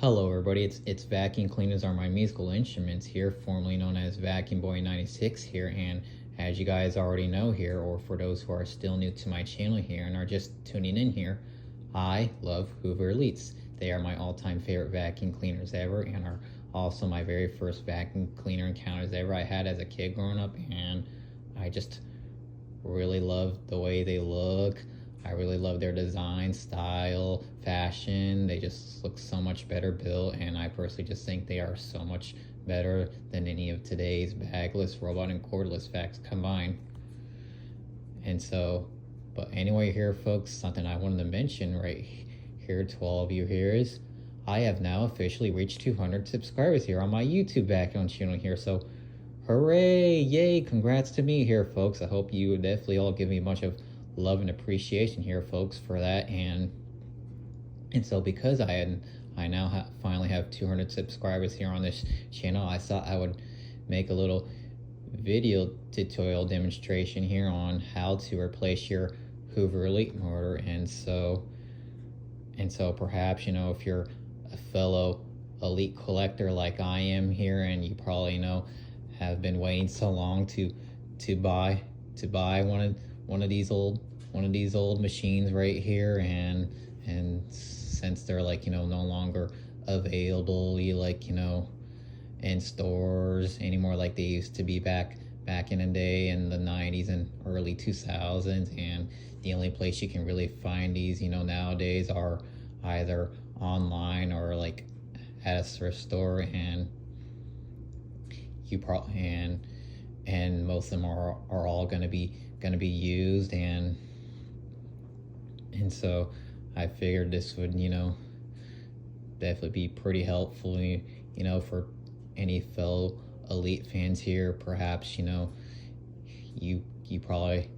Hello everybody, it's Vacuum Cleaners Are My Musical Instruments here, formerly known as Vacuum Boy 96 here, and as you guys already know here, or for those who are still new to my channel here and are just tuning in here, I love Hoover Elites. They are my all-time favorite vacuum cleaners ever and are also my very first vacuum cleaner encounters ever I had as a kid growing up, and I just really love the way they look. I really love their design, style, fashion. They just look so much better built, and I personally just think they are so much better than any of today's bagless, robot, and cordless vacs combined. And so, but anyway here, folks, something I wanted to mention right here to all of you here is I have now officially reached 200 subscribers here on my YouTube background channel here. So hooray, yay, congrats to me here, folks. I hope you definitely all give me a bunch of love and appreciation here, folks, for that. And so because I now finally have 200 subscribers here on this channel, I thought I would make a little video tutorial demonstration here on how to replace your Hoover Elite motor. And so perhaps, you know, if you're a fellow Elite collector like I am here, and you probably have been waiting so long to buy one of these old machines right here, and since they're no longer available in stores anymore like they used to be back in the day in the 90s and early 2000s, and the only place you can really find these nowadays are either online or at a thrift store, and and most of them are all going to be used, and so I figured this would definitely be pretty helpful for any fellow Elite fans here. Perhaps you probably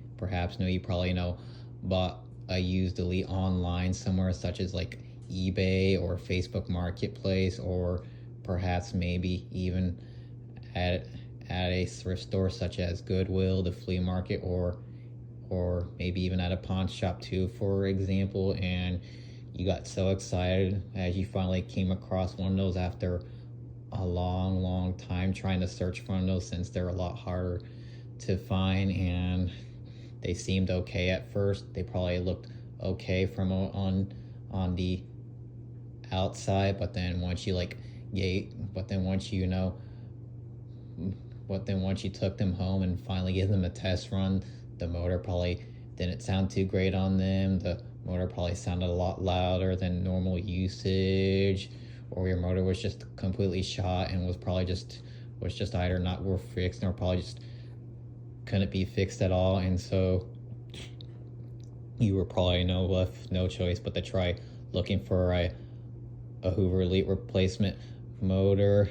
bought a used Elite online somewhere, such as eBay or Facebook Marketplace, or perhaps maybe even at a thrift store such as Goodwill, the flea market, or maybe even at a pawn shop too, for example, and you got so excited as you finally came across one of those after a long time trying to search for one of those, since they're a lot harder to find, and they seemed okay at first. They probably looked okay from on the outside, but then once you once you took them home and finally gave them a test run, the motor probably didn't sound too great on them. The motor probably sounded a lot louder than normal usage, or your motor was just completely shot and was just either not worth fixing, or probably just couldn't be fixed at all. And so you were probably left no choice but to try looking for a Hoover Elite replacement motor.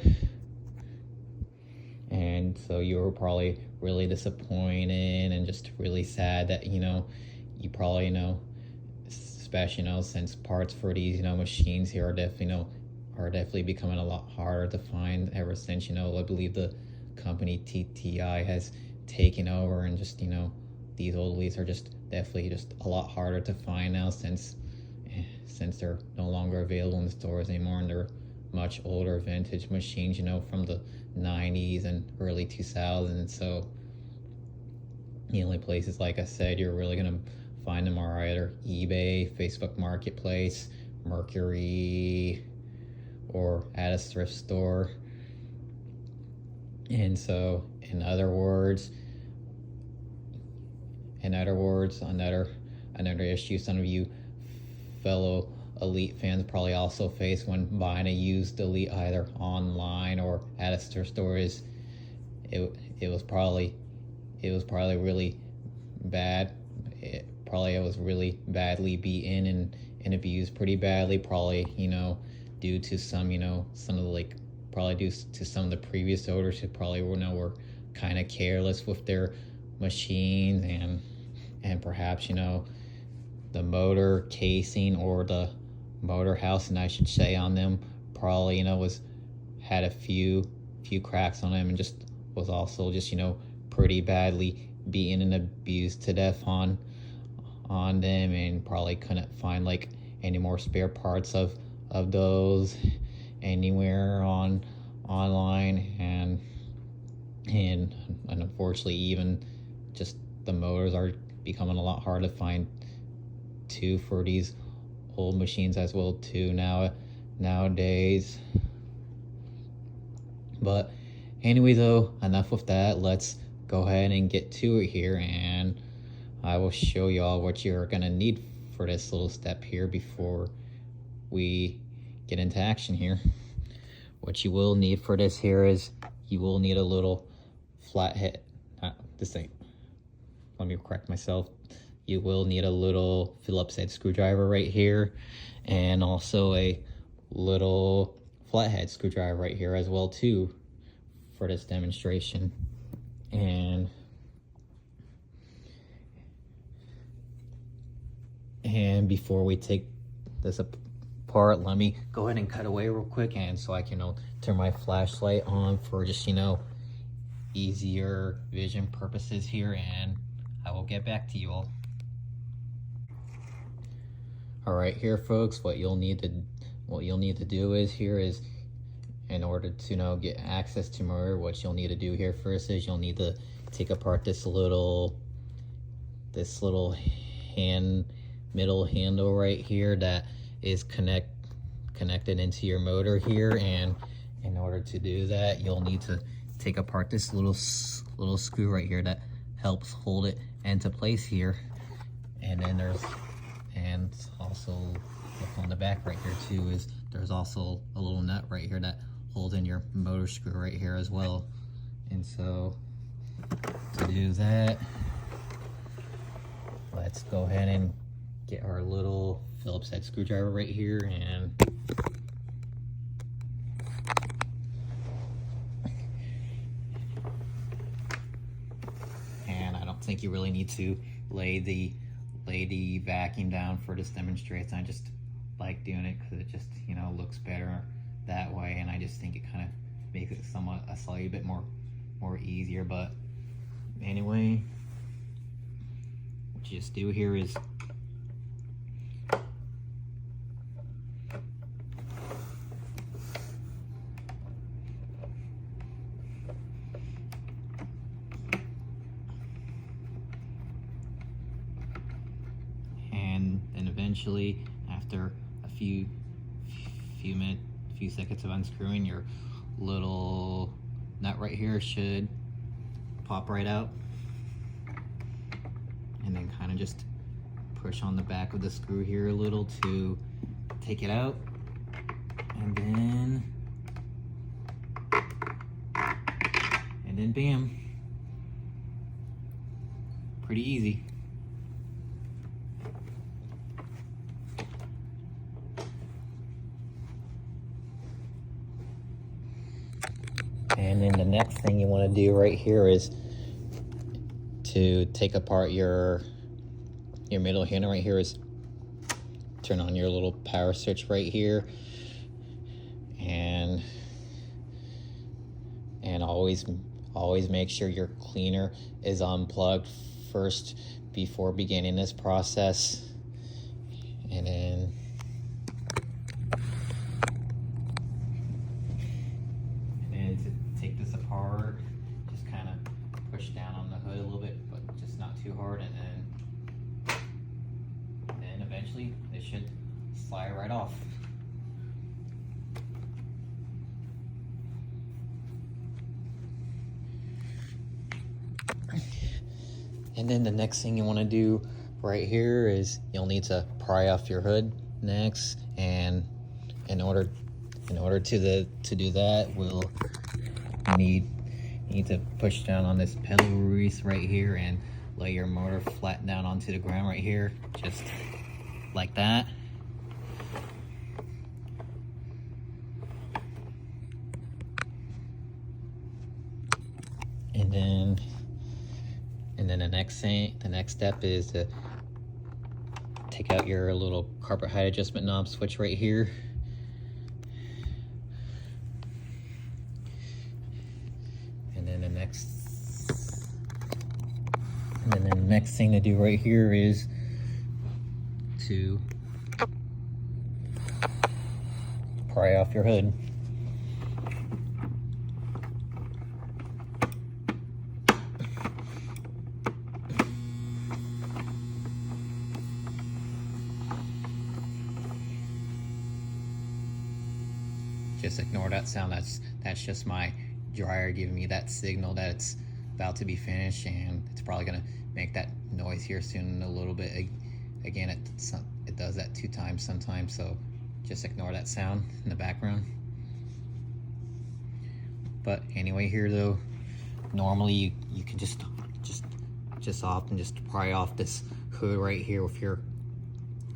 And so you were probably really disappointed and just really sad that you probably especially since parts for these machines here are definitely becoming a lot harder to find ever since I believe the company TTI has taken over, and just these old Elites are just definitely just a lot harder to find now, since they're no longer available in the stores anymore, and they're much older vintage machines from the 90s and early 2000s. So the only places, like I said, you're really gonna find them are either eBay, Facebook Marketplace, Mercury, or at a thrift store. And so in other words, another issue some of you fellow Elite fans probably also face when buying a used Elite either online or at a thrift store is it was probably really bad. It was really badly beaten and abused pretty badly, probably due to some of the previous owners who probably were kind of careless with their machines, and perhaps the motor casing, or the motor housing I should say, on them probably had a few cracks on them, and just was also just pretty badly beaten and abused to death on them, and probably couldn't find any more spare parts of those. anywhere online, and unfortunately even just the motors are becoming a lot hard to find too for these old machines as well too nowadays. But anyway, though, enough with that. Let's go ahead and get to it here, and I will show y'all what you're gonna need for this little step here before we get into action here. What you will need for this here is you will need a little flathead. Let me correct myself. You will need a little Phillips head screwdriver right here, and also a little flathead screwdriver right here as well too for this demonstration. And before we take this apart, let me go ahead and cut away real quick, and so I can turn my flashlight on for just easier vision purposes here, and I will get back to you all. All right, here folks, what you'll need to do is in order to get access to motor, what you'll need to do here first is you'll need to take apart this little middle handle right here that is connected into your motor here. And in order to do that, you'll need to take apart this little screw right here that helps hold it into place here. And also look on the back right here too, is there's also a little nut right here that holds in your motor screw right here as well. And so to do that, let's go ahead and get our little Phillips head screwdriver right here, and I don't think you really need to lay the vacuum down for this demonstration. I just like doing it because it just looks better that way, and I just think it kind of makes it a slightly bit more easier. But anyway, what you just do here is and eventually, after a few seconds of unscrewing, your little nut right here should pop right out, and then kind of just push on the back of the screw here a little to take it out, and then bam, pretty easy. And then the next thing you want to do right here is to take apart your middle handle right here, is turn on your little power switch right here, and always make sure your cleaner is unplugged first before beginning this process. And then to take this apart, just kind of push down on the hood a little bit, but just not too hard, and then eventually it should slide right off. And then the next thing you want to do right here is you'll need to pry off your hood next, and in order to do that, we'll need to push down on this pedal release right here and lay your motor flat down onto the ground right here, just like that. And then the next step is to take out your little carpet height adjustment knob switch right here. And then the next thing to do right here is to pry off your hood. just ignore that sound. That's just my dryer giving me that signal that it's about to be finished, and it's probably gonna make that noise here soon in a little bit. Again, it does that 2 times sometimes, so just ignore that sound in the background. But anyway, here though, normally you can just often just pry off this hood right here with your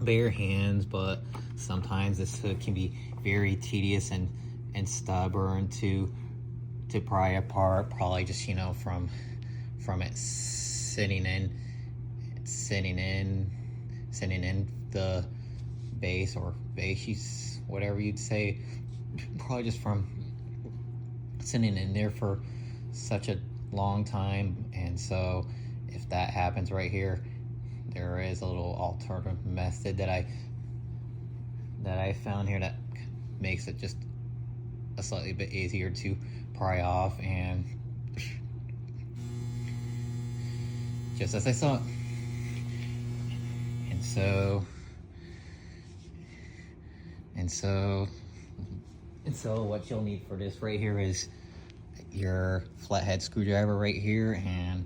bare hands, but sometimes this hood can be very tedious and stubborn to pry apart, probably just, you know, from it sitting in the base or bases, whatever you'd say, probably just from sitting in there for such a long time. And so if that happens right here, there is a little alternative method that I found here that makes it just a slightly bit easier to pry off, and just as I saw it. And so what you'll need for this right here is your flathead screwdriver right here, and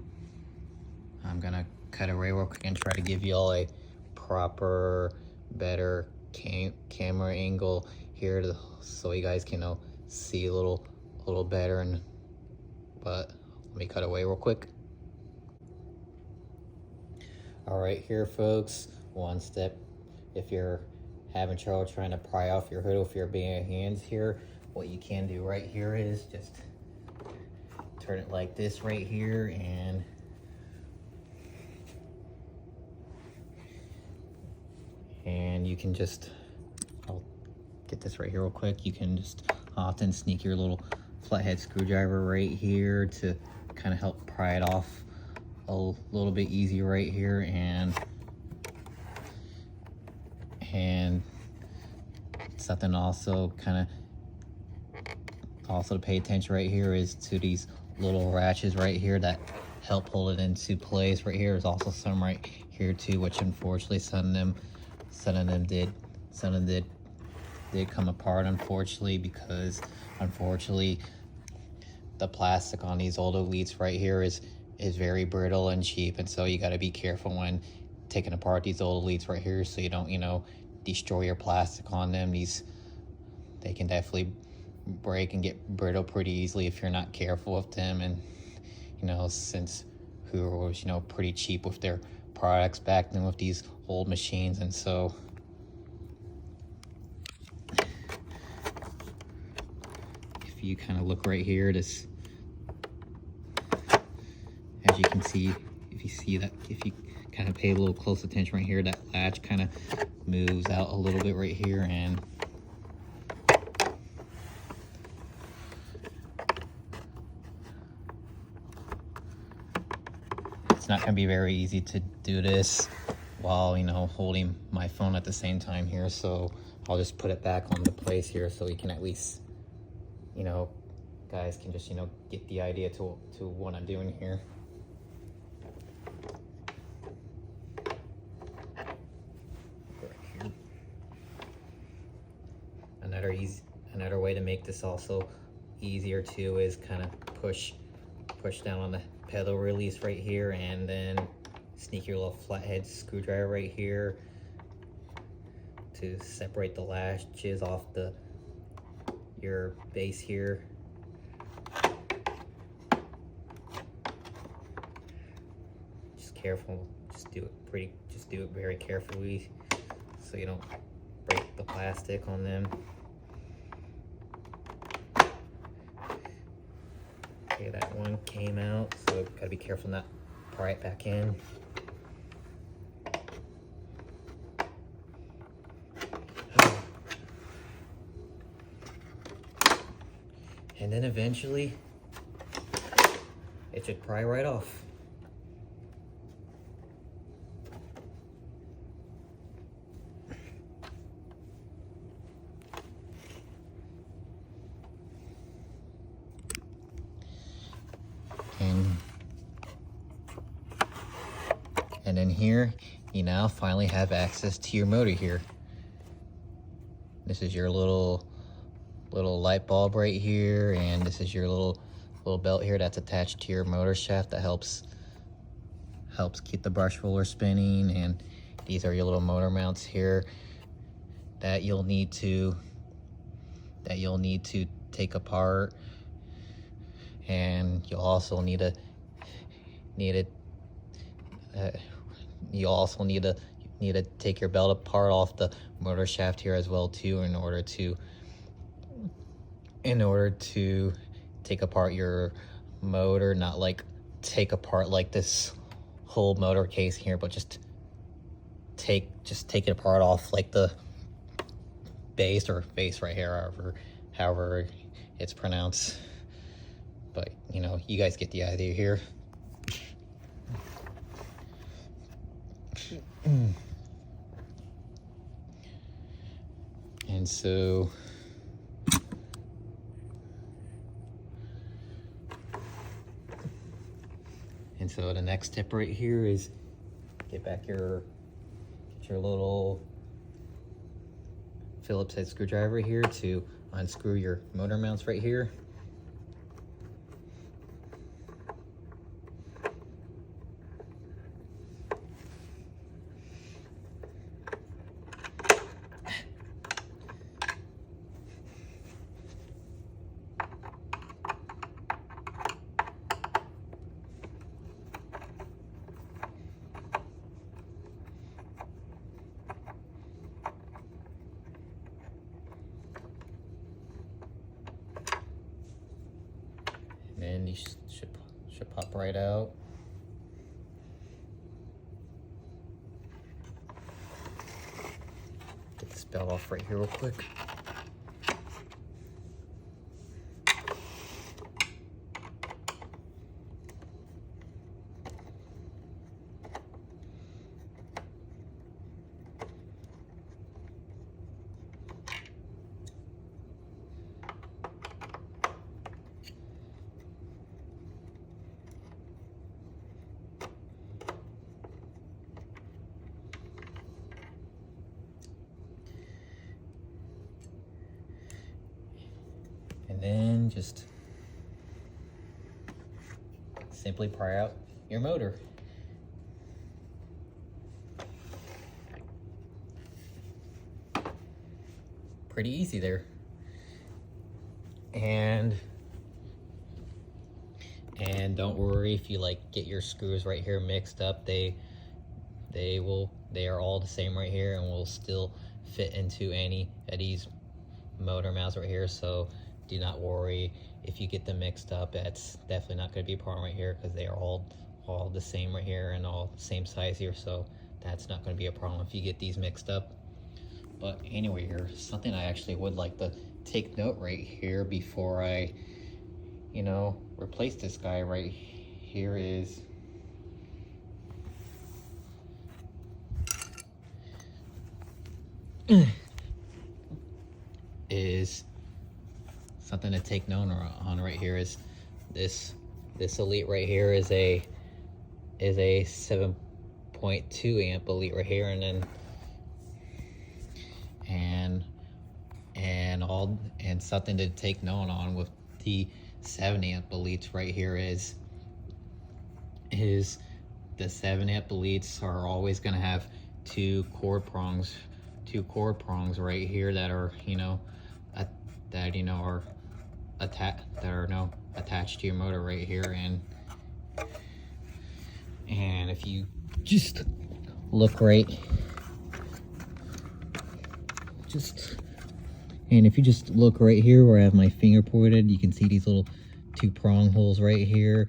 I'm gonna cut away real quick and try to give you all a proper, better camera angle here so you guys can see a little better. But let me cut away real quick. All right, here folks, one step if you're having trouble trying to pry off your hood with your bare hands here, what you can do right here is just turn it like this right here, and you can just, I'll get this right here real quick, you can just often sneak your little flathead screwdriver right here to kind of help pry it off a little bit easier right here. And something also to pay attention right here is to these little ratchets right here that help hold it into place right here. There's also some right here too, which unfortunately some of them did come apart, unfortunately, because unfortunately the plastic on these old elites right here is very brittle and cheap, and so you got to be careful when taking apart these old elites right here so you don't destroy your plastic on them. They can definitely break and get brittle pretty easily if you're not careful with them. And since Hoover was pretty cheap with their products back then with these old machines, and so if you kind of look right here, this, as you can see, if you kind of pay a little close attention right here, that latch kind of moves out a little bit right here, and it's not going to be very easy to do this while holding my phone at the same time here, so I'll just put it back on the place here so you can at least guys can just get the idea to what I'm doing here. Another way to make this also easier too is kind of push down on the pedal release right here, and then sneak your little flathead screwdriver right here to separate the latches off your base here. Just careful, just do it very carefully so you don't break the plastic on them. Okay, that one came out, so gotta be careful not to pry it back in. And then eventually it should pry right off. And then here, you now finally have access to your motor here. This is your little little light bulb right here, and this is your little belt here that's attached to your motor shaft that helps keep the brush roller spinning. And these are your little motor mounts here that you'll need to take apart, and you'll also need to take your belt apart off the motor shaft here as well too, in order to take apart your motor. Not like take apart like this whole motor case here, but just take it apart off like the base right here, however it's pronounced. But you know, you guys get the idea here. And so the next step right here is get your little Phillips head screwdriver here to unscrew your motor mounts right here. And these should pop right out. Get this belt off right here real quick. And then just simply pry out your motor. Pretty easy there. And don't worry if you like get your screws right here mixed up. They are all the same right here and will still fit into any of these motor mounts right here. So do not worry if you get them mixed up. That's definitely not going to be a problem right here, because they are all the same right here and all the same size here. So that's not going to be a problem if you get these mixed up. But anyway, here, something I actually would like to take note right here before I, replace this guy right here is something to take note on right here is this Elite right here is a 7.2 amp Elite right here, and something to take note on with the 7 amp Elites right here is the 7 amp Elites are always going to have two cord prongs right here that are attached to your motor right here. And if you just look right, here where I have my finger pointed, you can see these little two prong holes right here.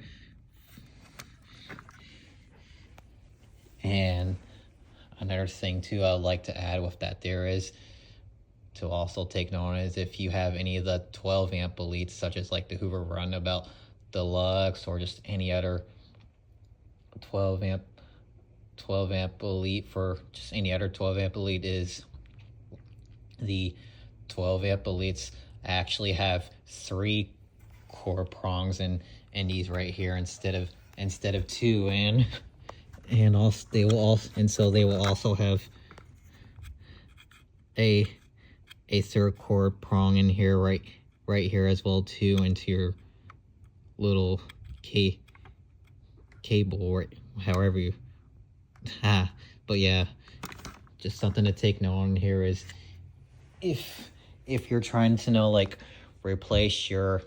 And another thing too I'd like to add with that there is to also take note is if you have any of the 12 amp Elites, such as like the Hoover Runabout Deluxe or just any other 12 amp Elite, for just any other 12 amp Elite, is the 12 amp Elites actually have 3 core prongs in these right here instead of 2, and also they will also have a a third core prong in here, right here as well too, into your little cable, right, however you but yeah, just something to take note on here is if you're trying to like replace your,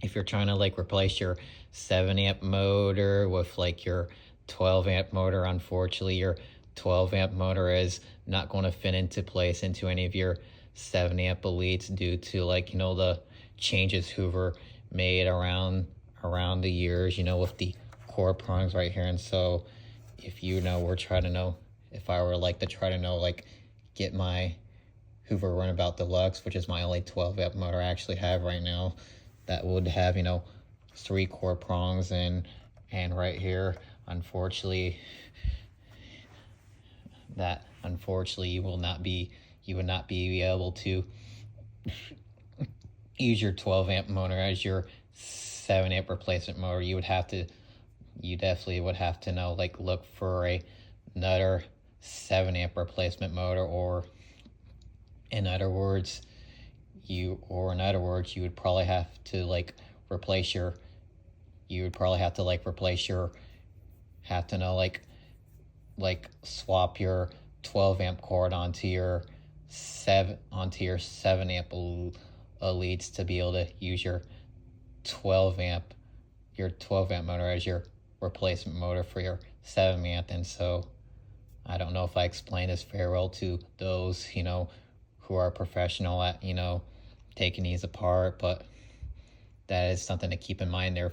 if you're trying to like replace your 7 amp motor with like your 12 amp motor, unfortunately your 12 amp motor is not going to fit into place into any of your 7 amp elites due to like, you know, the changes Hoover made around the years, you know, with the core prongs right here. And so if you know, we're trying to know, if I were like to try to know, like get my Hoover Runabout Deluxe, which is my only 12 amp motor I actually have right now, that would have, you know, 3 core prongs, and right here, unfortunately, you would not be able to use your 12 amp motor as your 7 amp replacement motor. You definitely would have to know, like, look for another 7 amp replacement motor, or in other words, you would probably have to like replace your, swap your 12 amp cord onto your 7 amp elites to be able to use your 12 amp motor as your replacement motor for your 7 amp. And so I don't know if I explained this very well to those, you know, who are professional at, you know, taking these apart, but that is something to keep in mind there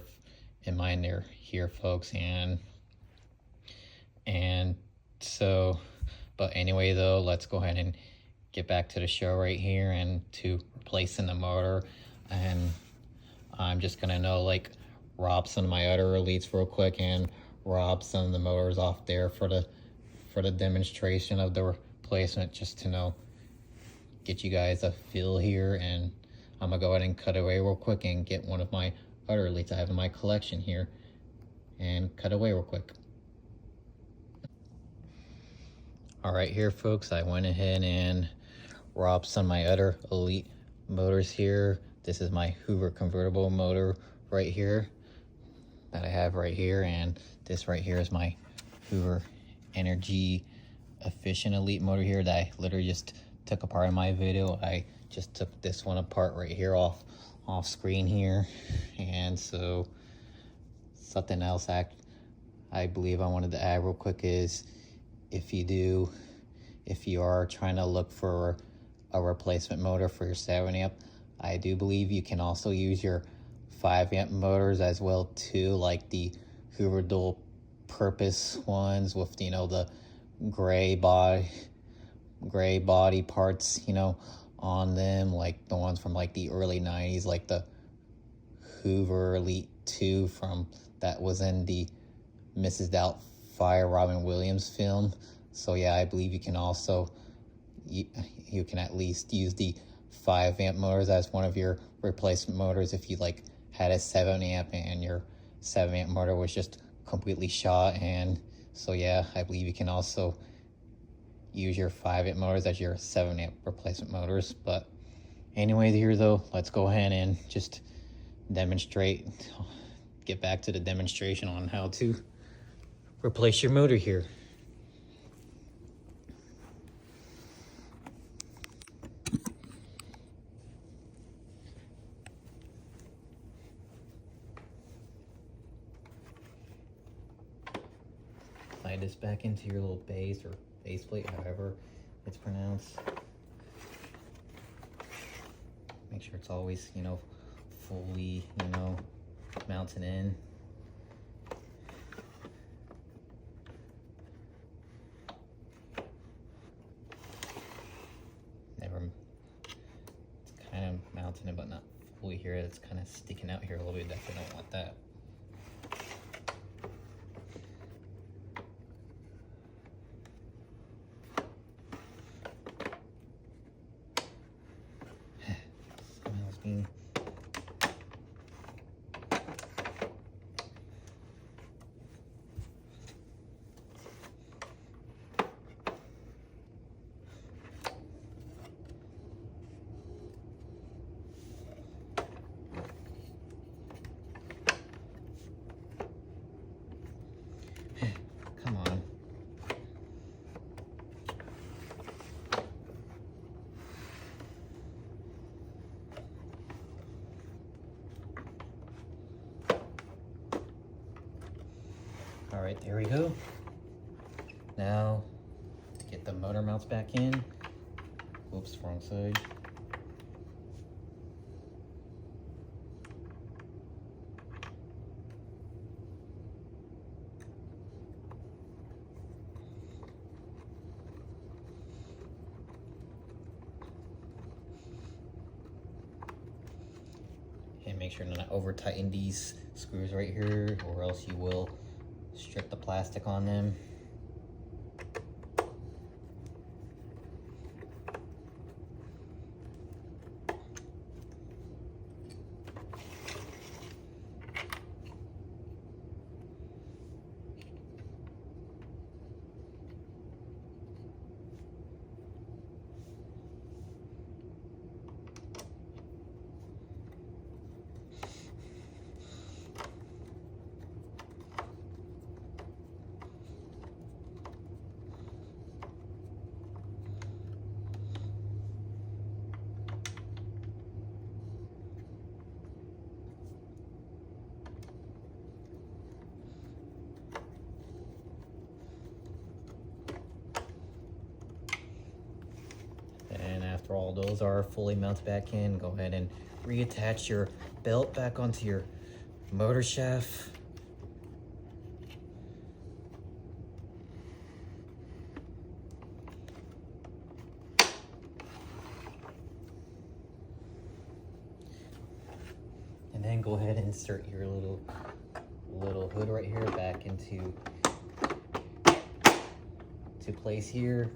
here, folks. And so, but anyway though, let's go ahead and get back to the show right here and to replacing the motor. And I'm just gonna like rob some of my other elites real quick and rob some of the motors off there for the demonstration of the replacement, just to get you guys a feel here. And I'm gonna go ahead and cut away real quick and get one of my other elites I have in my collection here, and cut away real quick. All right, here folks, I went ahead and robbed some of my other elite motors here. This is my Hoover convertible motor right here that I have right here, and this right here is my Hoover Energy Efficient Elite motor here that I literally just took apart in my video. I just took this one apart right here off screen here. And so something else I believe I wanted to add real quick is, if you are trying to look for a replacement motor for your 7 amp, I do believe you can also use your 5 amp motors as well too, like the Hoover dual purpose ones with, you know, the gray body parts, you know, on them, like the ones from like the early 90s, like the Hoover Elite 2 from that was in the Mrs. Doubtfire Robin Williams film. So yeah, I believe you can also you can at least use the 5 amp motors as one of your replacement motors if you like had a 7 amp and your 7 amp motor was just completely shot. And so yeah, I believe you can also use your 5 amp motors as your 7 amp replacement motors. But anyway, here though, let's go ahead and just get back to the demonstration on how to replace your motor here. Slide this back into your little base or faceplate, however it's pronounced. Make sure it's always, you know, fully, you know, mounted in. It's kind of mounting it, but not fully here. It's kind of sticking out here a little bit. Definitely don't want that. right, there we go. Now, to get the motor mounts back in. Oops, wrong side. And make sure to not over tighten these screws right here, or else you will strip the plastic on them. And after all those are fully mounted back in, go ahead and reattach your belt back onto your motor shaft. And then go ahead and insert your little hood right here back into place here.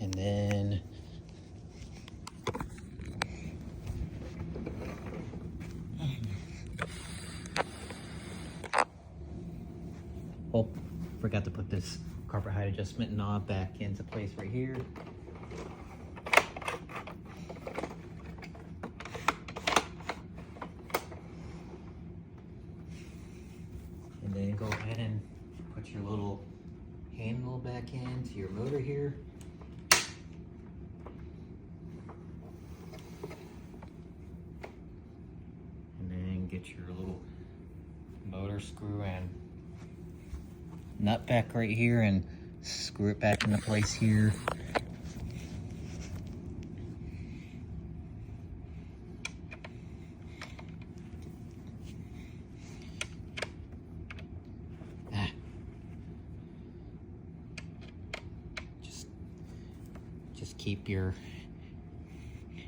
And then oh, forgot to put this carpet height adjustment knob back into place right here. And then go ahead and put your little handle back into your motor here. And then get your little motor screw and nut back right here and screw it back into place here.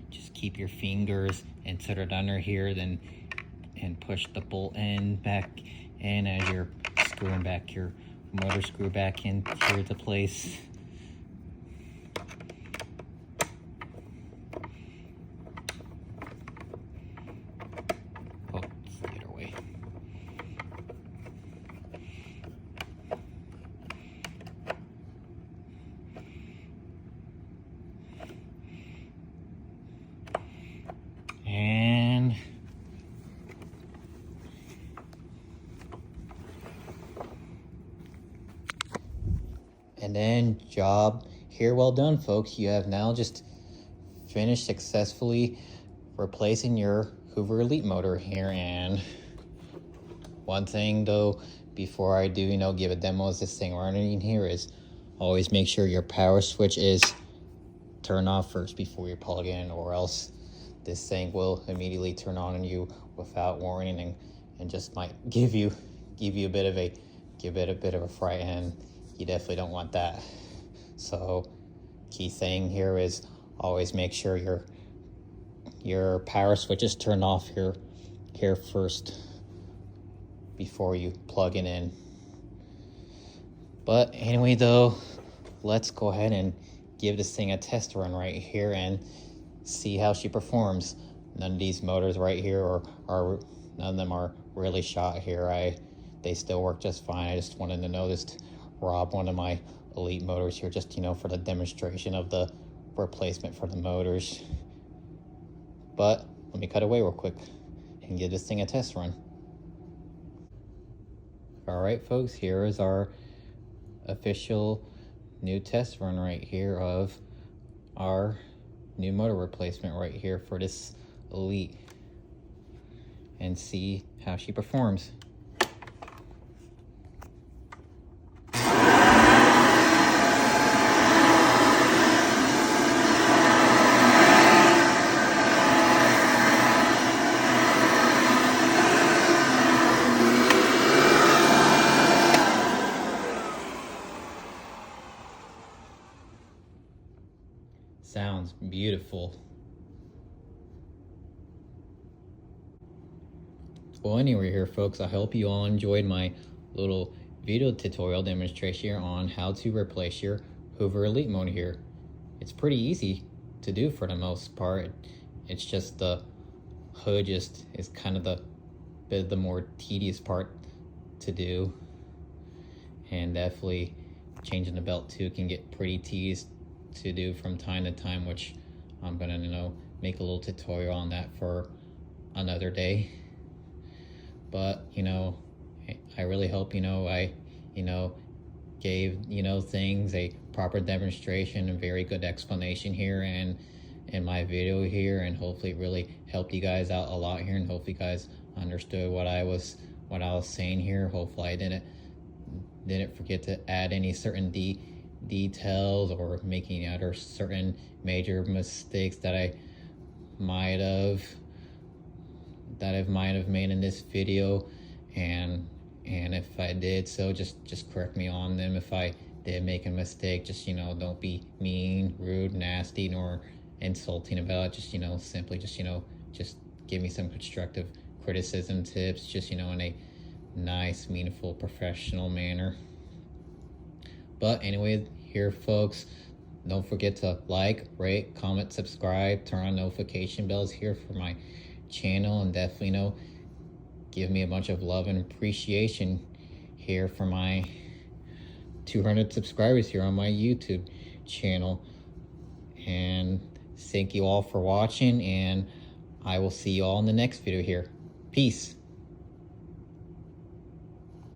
Just keep your fingers inserted under here, then and push the bolt end back in as you're screwing back your motor screw back in here to place. Oh, get away. And then job here well done, folks. You have now just finished successfully replacing your Hoover Elite motor here. And one thing though, before I do, give a demo of this thing running here, is always make sure your power switch is turned off first before you plug in, or else this thing will immediately turn on you without warning and just might give you a bit of a fright, and you definitely don't want that. So key thing here is always make sure your power switch is turned off here first before you plug it in. But anyway though, let's go ahead and give this thing a test run right here and see how she performs. None of these motors right here are none of them are really shot here. They still work just fine. I just wanted to know this to rob one of my Elite motors here, just for the demonstration of the replacement for the motors. But let me cut away real quick and give this thing a test run. All right, folks, here is our official new test run right here of our new motor replacement right here for this Elite and see how she performs. Sounds beautiful. Well, anyway here folks, I hope you all enjoyed my little video tutorial demonstration here on how to replace your Hoover Elite motor here. It's pretty easy to do for the most part. It's just the hood just is kind of the more tedious part to do, and definitely changing the belt too can get pretty tedious to do from time to time, which I'm gonna make a little tutorial on that for another day. But I really hope I gave things a proper demonstration and very good explanation here and in my video here, and hopefully it really helped you guys out a lot here, and hopefully you guys understood what I was saying here. Hopefully I didn't forget to add any certain details or making other certain major mistakes that I might have made in this video, and if I did so, just correct me on them. If I did make a mistake, just don't be mean, rude, nasty, nor insulting about it. Just simply just give me some constructive criticism tips, just in a nice, meaningful, professional manner. But anyway here folks, don't forget to like, rate, comment, subscribe, turn on notification bells here for my channel, and definitely give me a bunch of love and appreciation here for my 200 subscribers here on my YouTube channel. And thank you all for watching, and I will see you all in the next video here. Peace.